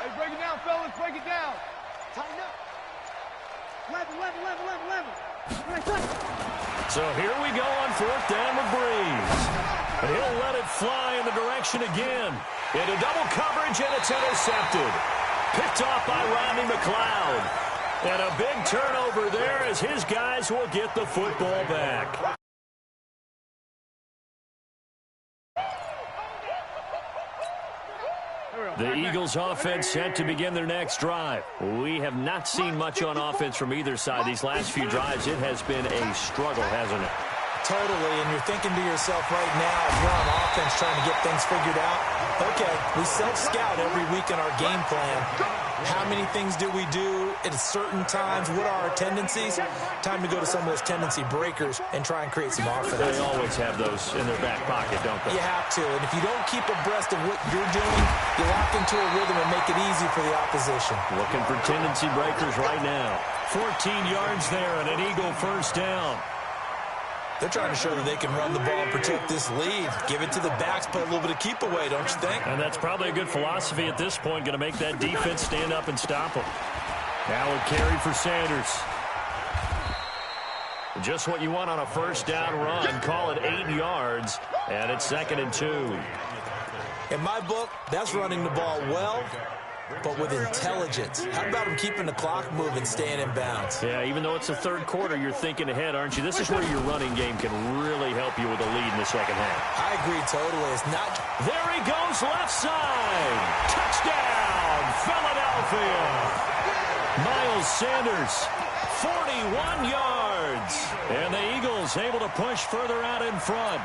Hey, break it down, fellas. Break it down. Tighten up. 11. So here we go on fourth down with Breeze. And he'll let it fly in the direction again. Into double coverage, and it's intercepted. Picked off by Rodney McLeod. And a big turnover there as his guys will get the football back. The Eagles offense set to begin their next drive. We have not seen much on offense from either side. These last few drives, it has been a struggle, hasn't it? Totally, and you're thinking to yourself right now, if you're on offense trying to get things figured out, okay, we self-scout every week in our game plan. How many things do we do at certain times? What are our tendencies? Time to go to some of those tendency breakers and try and create some offense. They always have those in their back pocket, don't they? You have to, and if you don't keep abreast of what you're doing, you lock into a rhythm and make it easy for the opposition. Looking for tendency breakers right now. 14 yards there and an Eagle first down. They're trying to show that they can run the ball and protect this lead. Give it to the backs, put a little bit of keep away, don't you think? And that's probably a good philosophy at this point, going to make that defense stand up and stop them. Now a carry for Sanders. Just what you want on a first down run. Call it 8 yards, and it's 2nd and 2. In my book, that's running the ball well, but with intelligence. How about him keeping the clock moving, staying in bounds? Yeah, even though it's the third quarter, you're thinking ahead, aren't you? This is where your running game can really help you with a lead in the second half. I agree totally. It's not... There he goes, left side. Touchdown, Philadelphia. Miles Sanders, 41 yards. And the Eagles able to push further out in front.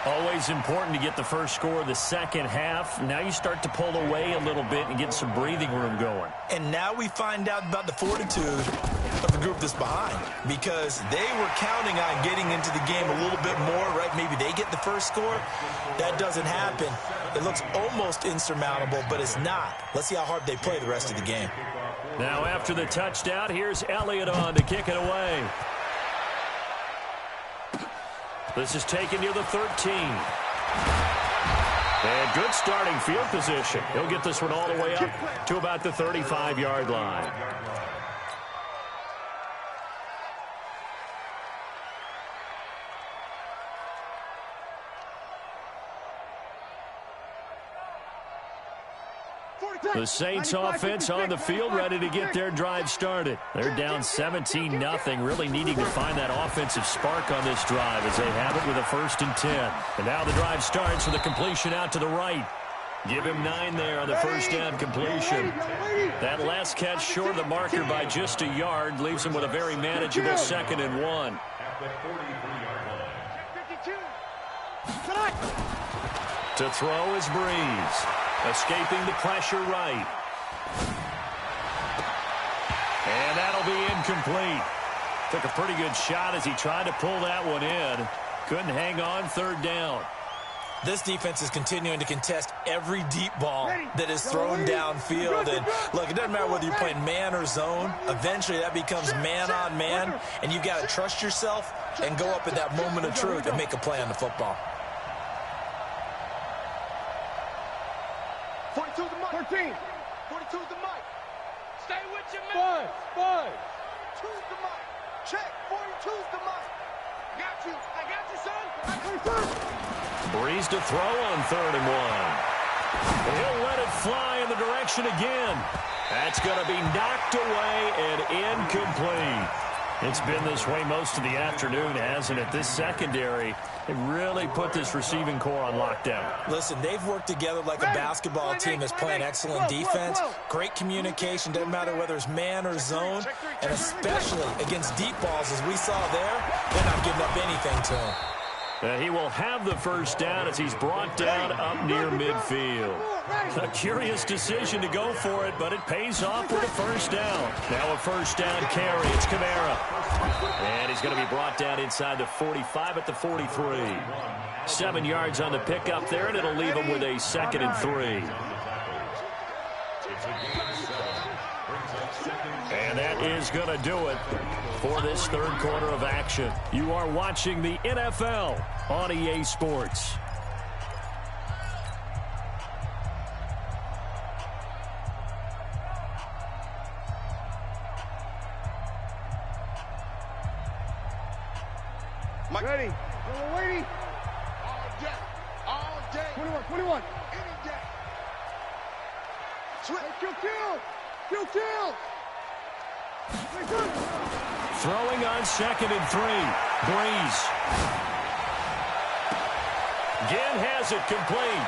Always important to get the first score of the second half. Now you start to pull away a little bit and get some breathing room going. And now we find out about the fortitude of the group that's behind, because they were counting on getting into the game a little bit more, right? Maybe they get the first score. That doesn't happen. It looks almost insurmountable, but it's not. Let's see how hard they play the rest of the game. Now after the touchdown, here's Elliott on to kick it away. This is taken near the 13. And good starting field position. He'll get this one all the way up to about the 35-yard line. The Saints offense on the field, ready to get their drive started. They're down 17-0, really needing to find that offensive spark on this drive as they have it with a 1st and 10. And now the drive starts with a completion out to the right. Give him 9 there on the first down completion. That last catch short of the marker by just a yard leaves him with a very manageable 2nd and 1. To throw is Breeze. Escaping the pressure right. And that'll be incomplete. Took a pretty good shot as he tried to pull that one in. Couldn't hang on, 3rd down. This defense is continuing to contest every deep ball that is thrown downfield. And look, it doesn't matter whether you're playing man or zone. Eventually that becomes man on man. And you've got to trust yourself and go up at that moment of truth and make a play on the football. 42 is the mic. 13. 42 is the mic. Stay with your man. 5. 2 is the mic. Check. 42 is the mic. Got you. I got you, son. Breeze to throw on 3rd and 1. He'll let it fly in the direction again. That's going to be knocked away and incomplete. It's been this way most of the afternoon, hasn't it? This secondary, they really put this receiving core on lockdown. Listen, they've worked together like a basketball team that's playing excellent defense. Great communication, doesn't matter whether it's man or zone. And especially against deep balls, as we saw there, they're not giving up anything to him. He will have the first down as he's brought down up near midfield. A curious decision to go for it, but it pays off with a first down. Now a first down carry. It's Kamara. And he's going to be brought down inside the 45 at the 43. 7 yards on the pickup there, and it'll leave him with a 2nd and 3. And that is going to do it for this 3rd quarter of action. You are watching the NFL on EA Sports. Mike. Ready. We're waiting. All day. All day. 21, 21. Any day. Switch. Hey, kill. Throwing on 2nd and 3. Breeze. Ginn has it complete.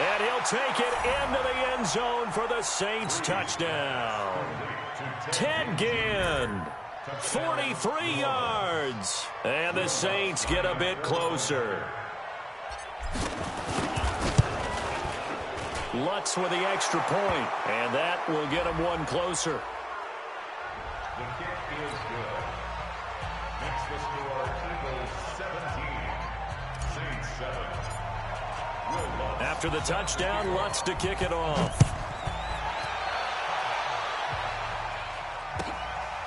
And he'll take it into the end zone for the Saints touchdown. Ted Ginn, 43 yards. And the Saints get a bit closer. Lutz with the extra point, and that will get him one closer. The kick is good. Makes the score Eagles 17, Saints 7. After the touchdown, Lutz to kick it off.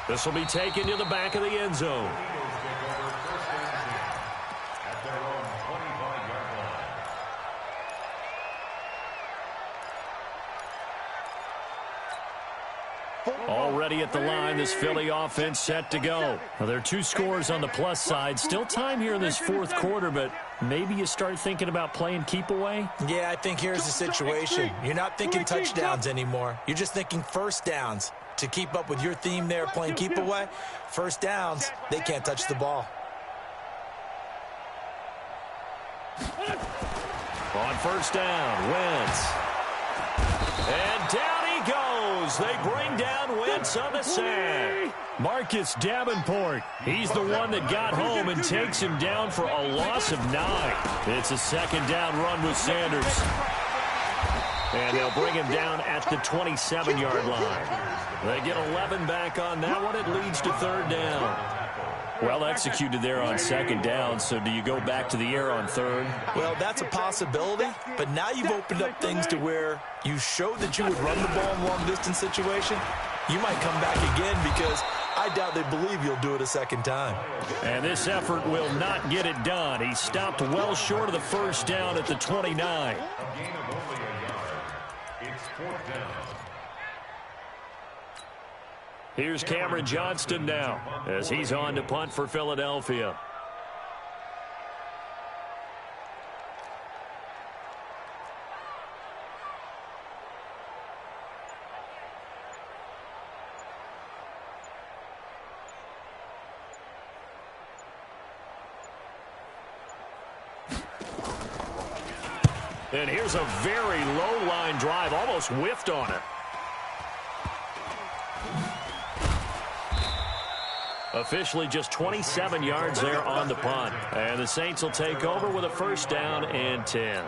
This will be taken to the back of the end zone. Eagles take over 1st and 10 at their own 25-yard line. Already at the line, this Philly offense set to go. Now, there are 2 scores on the plus side. Still time here in this 4th quarter, but maybe you start thinking about playing keep away? Yeah, I think here's the situation. You're not thinking touchdowns anymore. You're just thinking first downs. To keep up with your theme there, playing keep away, first downs, they can't touch the ball. On first down, Wentz. And down he goes. They bring down Wentz on the sack. Marcus Davenport. He's the one that got home and takes him down for a loss of 9. It's a 2nd down run with Sanders. And they'll bring him down at the 27-yard line. They get 11 back on that one. It leads to 3rd down. Well executed there on 2nd down, so do you go back to the air on 3rd? Well, that's a possibility, but now you've opened up things to where you showed that you would run the ball in a long-distance situation. You might come back again because I doubt they believe you'll do it a 2nd time. And this effort will not get it done. He stopped well short of the 1st down at the 29. Gain of only a yard. It's 4th down. Here's Cameron Johnston now as he's on to punt for Philadelphia. And here's a very low line drive, almost whiffed on it. Officially just 27 yards there on the punt. And the Saints will take over with a 1st down and 10.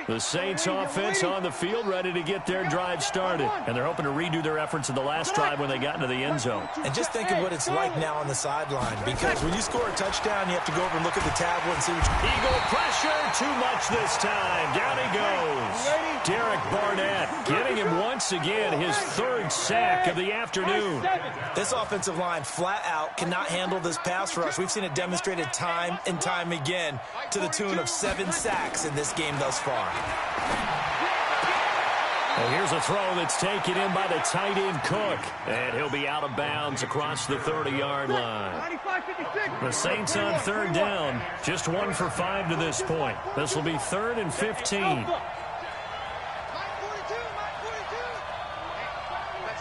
The Saints offense on the field, ready to get their drive started. And they're hoping to redo their efforts in the last drive when they got into the end zone. And just think of what it's like now on the sideline, because when you score a touchdown, you have to go over and look at the tablet and see what you... Eagle pressure, too much this time. Down he goes. Derek Barnett getting him once again, his 3rd sack of the afternoon. This offensive line flat out cannot handle this pass rush. We've seen it demonstrated time and time again to the tune of 7 sacks in this game thus far. And here's a throw that's taken in by the tight end Cook. And he'll be out of bounds across the 30-yard line. The Saints on 3rd down, just 1 for 5 to this point. This will be 3rd and 15. Let's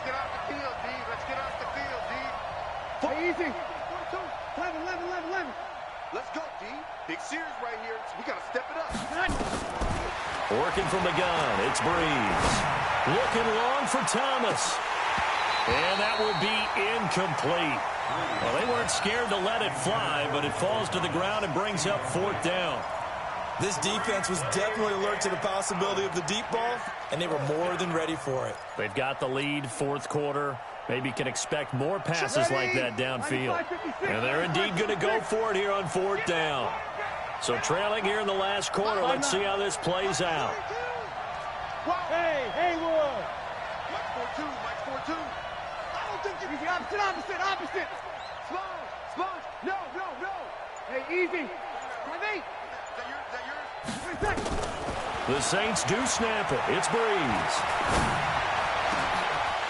get off the field, D. Let's get off the field, D. Easy. 11. Let's go, D. Big series right here. We got to step it up. Working from the gun, it's Breeze. Looking long for Thomas. And that will be incomplete. Well, they weren't scared to let it fly, but it falls to the ground and brings up 4th down. This defense was definitely alert to the possibility of the deep ball, and they were more than ready for it. They've got the lead, 4th quarter. Maybe you can expect more passes like that downfield. And they're indeed going to go for it here on 4th down. So trailing here in the last quarter. Let's see how this plays out. Hey, Haywood. Mike 4-2. I don't think you can. Opposite. Sponge. No. Hey, easy. 5-8. Is that yours? The Saints do snap it. It's Breeze.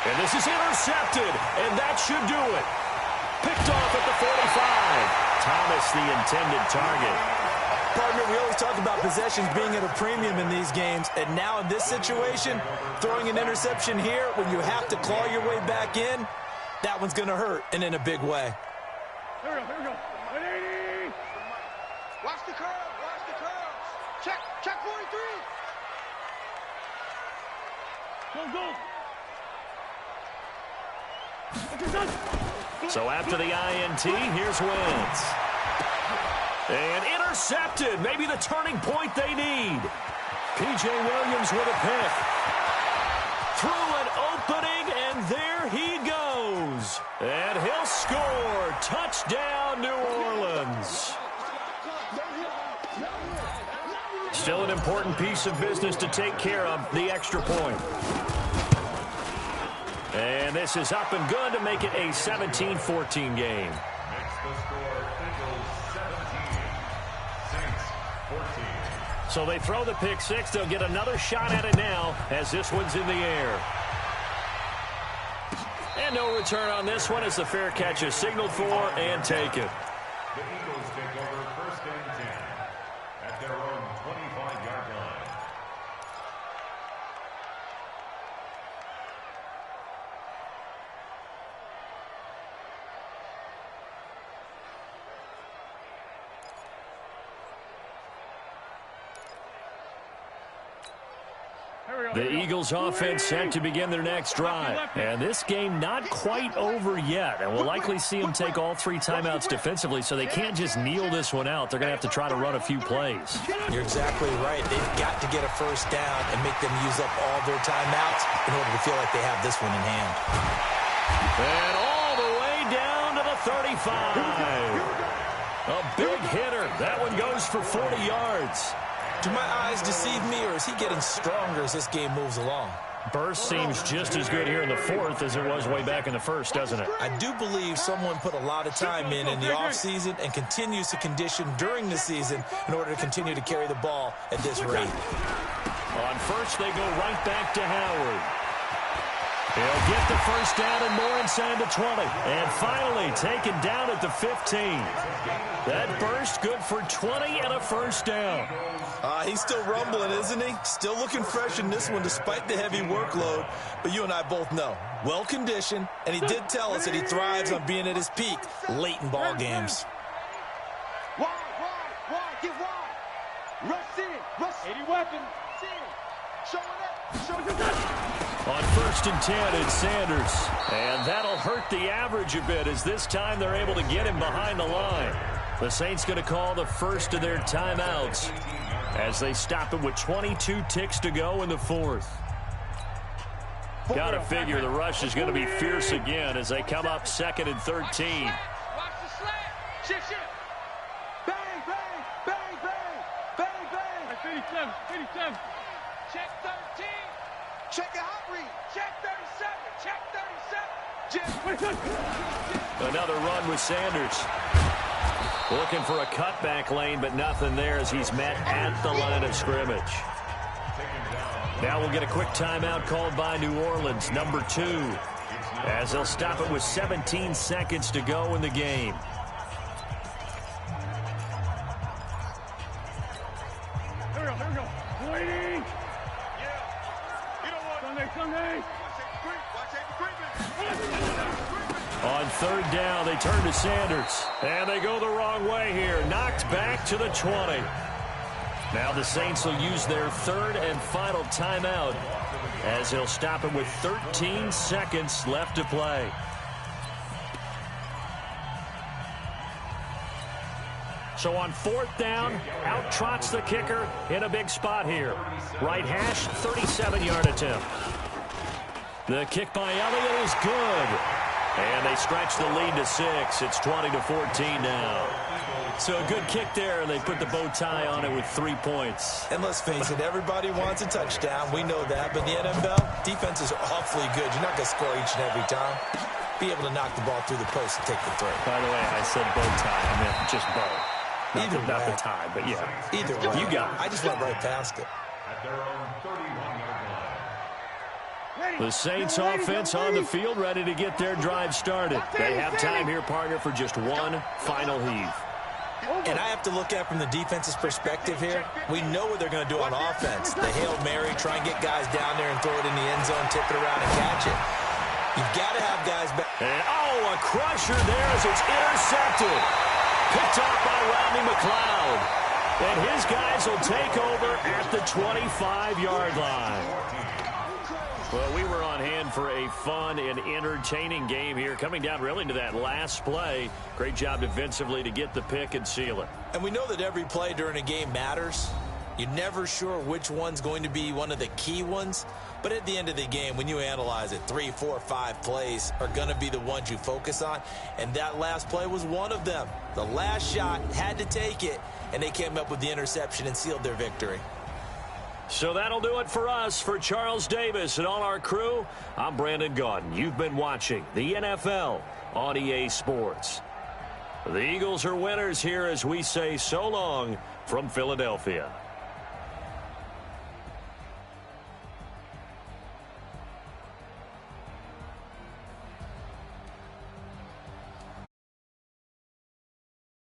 And this is intercepted, and that should do it. Picked off at the 45. Thomas, the intended target. Partner, we always talk about possessions being at a premium in these games, and now in this situation, throwing an interception here when you have to claw your way back in, that one's going to hurt, and in a big way. Here we go. 180. Watch the curls. Watch the curls. Check 43. Go. So after the INT, here's Wentz. And intercepted. Maybe the turning point they need. P.J. Williams with a pick. Through an opening, and there he goes. And he'll score. Touchdown, New Orleans. Still an important piece of business to take care of, the extra point. And this is up and good to make it a 17-14 game. Next the score, Eagles 17, Saints 14. So they throw the pick six. They'll get another shot at it now as this one's in the air. And no return on this one as the fair catch is signaled for and taken. The Eagles take over first and 10 at their own 25-yard line. The Eagles offense set to begin their next drive. And this game not quite over yet. And we'll likely see them take all three timeouts defensively, so they can't just kneel this one out. They're going to have to try to run a few plays. You're exactly right. They've got to get a first down and make them use up all their timeouts in order to feel like they have this one in hand. And all the way down to the 35. A big hitter. That one goes for 40 yards. Do my eyes deceive me, or is he getting stronger as this game moves along? Burst seems just as good here in the fourth as it was way back in the first, doesn't it? I do believe someone put a lot of time in the offseason and continues to condition during the season in order to continue to carry the ball at this rate. On first, they go right back to Howard. He'll get the first down and more inside the 20. And finally taken down at the 15. That burst good for 20 and a first down. He's still rumbling, isn't he? Still looking fresh in this one despite the heavy workload. But you and I both know, well-conditioned, and he did tell us that he thrives on being at his peak late in ball games. Wide, get wide. Rush in. 80 weapons. Showing up. On first and 10, it's Sanders. And that'll hurt the average a bit as this time they're able to get him behind the line. The Saints going to call the first of their timeouts as they stop it with 22 ticks to go in the fourth. Got to figure the rush is going to be fierce again as they come up 2nd and 13. Watch the slant. Shit. Bang, bang, bang, bang, bang, bang. 57. Check 13. Check a hot read. Check 37. Check 37. Another run with Sanders. Looking for a cutback lane, but nothing there as he's met at the line of scrimmage. Now we'll get a quick timeout called by New Orleans, number 2, as they'll stop it with 17 seconds to go in the game. Here we go. 20. Sunday. On third down, they turn to Sanders. And they go the wrong way here. Knocked back to the 20. Now the Saints will use their third and final timeout as they'll stop it with 13 seconds left to play. So on fourth down, out trots the kicker in a big spot here. Right hash, 37-yard attempt. The kick by Elliott is good. And they stretch the lead to 6. It's 20-14 now. So a good kick there, and they put the bow tie on it with 3 points. And let's face it, everybody wants a touchdown. We know that. But in the NFL, defenses are awfully good. You're not going to score each and every time. Be able to knock the ball through the post and take the throw. By the way, I said bow tie. I meant just bow. Not the tie, but yeah. Either way. You got it. I just went right past it. At their own 31-yard line. The Saints offense on the field, ready to get their drive started. They have time here, partner, for just one final heave. And I have to look at it from the defense's perspective here. We know what they're going to do on offense. The Hail Mary, try and get guys down there and throw it in the end zone, tip it around and catch it. You've got to have guys back. And, oh, a crusher there as it's intercepted. Picked off by Rodney McLeod. And his guys will take over at the 25-yard line. Well, we were on hand for a fun and entertaining game here, coming down really to that last play. Great job defensively to get the pick and seal it. And we know that every play during a game matters. You're never sure which one's going to be one of the key ones. But at the end of the game, when you analyze it, 3, 4, 5 plays are going to be the ones you focus on. And that last play was one of them. The last shot had to take it, and they came up with the interception and sealed their victory. So that'll do it for us. For Charles Davis and all our crew, I'm Brandon Gaudin. You've been watching the NFL on EA Sports. The Eagles are winners here as we say so long from Philadelphia.